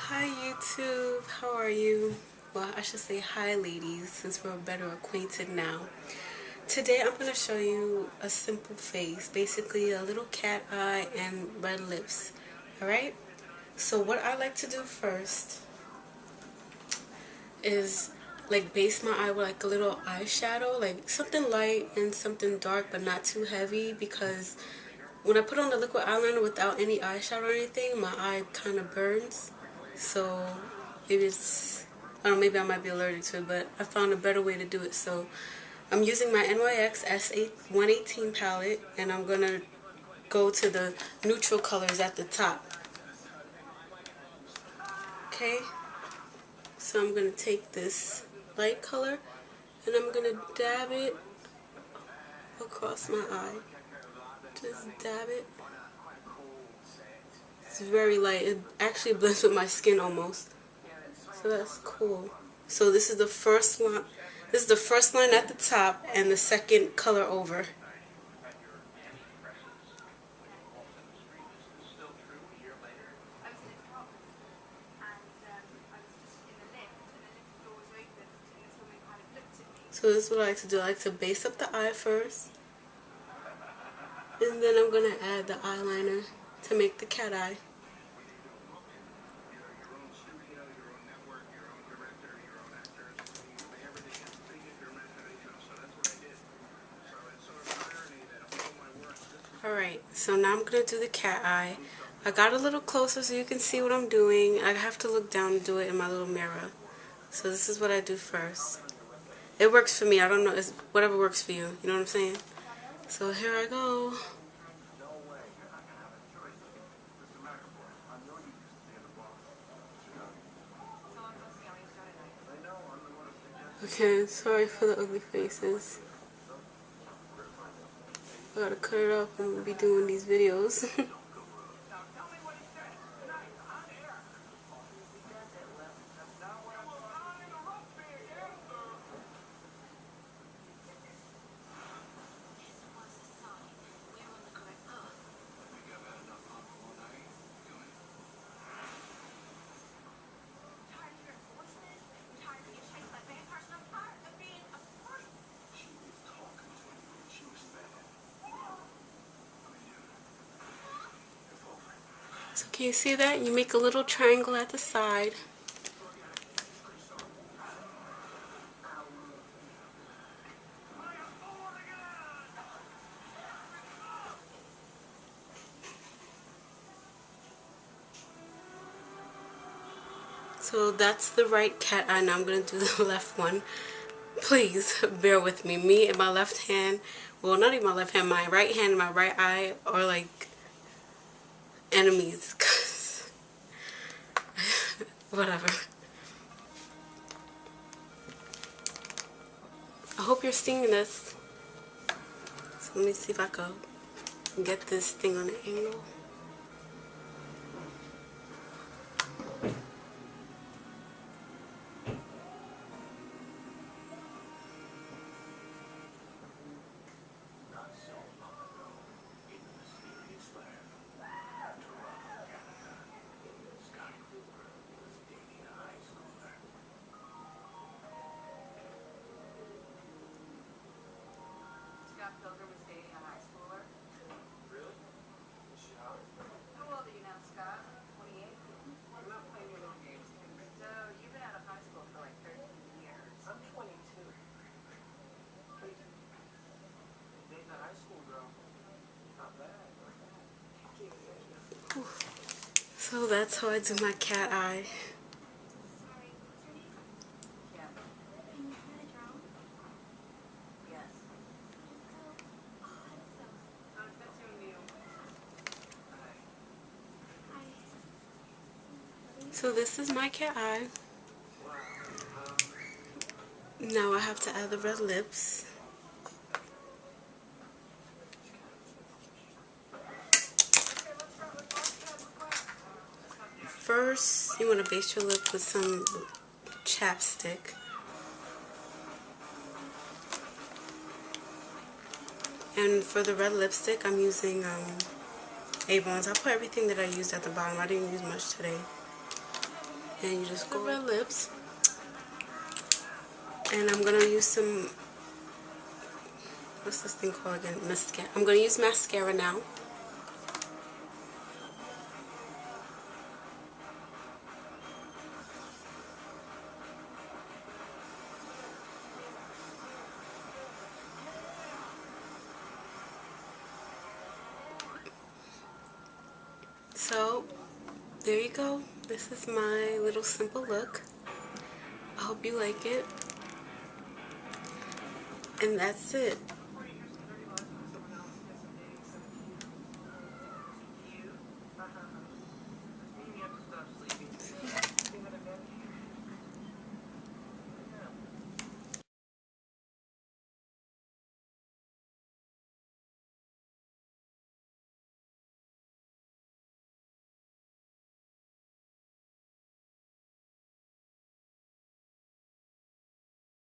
Hi YouTube, how are you? Well, I should say hi ladies, since we're better acquainted now. Today I'm going to show you a simple face, basically a little cat eye and red lips. Alright? So what I like to do first is like base my eye with like a little eyeshadow, like something light and something dark but not too heavy, because when I put on the liquid eyeliner without any eyeshadow or anything, my eye kind of burns. So maybe it's, I don't know, maybe I might be allergic to it, but I found a better way to do it. So I'm using my NYX S118 palette, and I'm going to go to the neutral colors at the top. Okay? So I'm going to take this light color, and I'm going to dab it across my eye. Just dab it. It's very light. It actually blends with my skin almost. So that's cool. So this is the first line. This is the first line at the top and the second color over. So this is what I like to do. I like to base up the eye first, and then I'm going to add the eyeliner to make the cat eye. Alright, so now I'm going to do the cat eye. I got a little closer so you can see what I'm doing. I have to look down and do it in my little mirror. So this is what I do first. It works for me. I don't know. It's whatever works for you. You know what I'm saying? So here I go. Okay, sorry for the ugly faces. I gotta cut it off and be doing these videos. So can you see that? You make a little triangle at the side. So that's the right cat eye. Now I'm going to do the left one. Please bear with me. Me and my left hand, well, not even my left hand, my right hand and my right eye are like enemies. Whatever. I hope you're seeing this. So let me see if I can get this thing on an angle. Pilgrim was dating a high schooler. Really? How old are you now, Scott? 28? I'm not playing your little games. So, you've been out of high school for like 13 years. I'm 22. Dating a high school girl. Not bad. So that's how I do my cat eye. So this is my cat eye. Now I have to add the red lips. First, you want to base your lip with some chapstick. And for the red lipstick, I'm using Avon's. I'll put everything that I used at the bottom. I didn't use much today. and you just go red lips. And I'm gonna use some, what's this thing called again? Mascara. I'm gonna use mascara now. So there you go. This is my little simple look. I hope you like it. And that's it.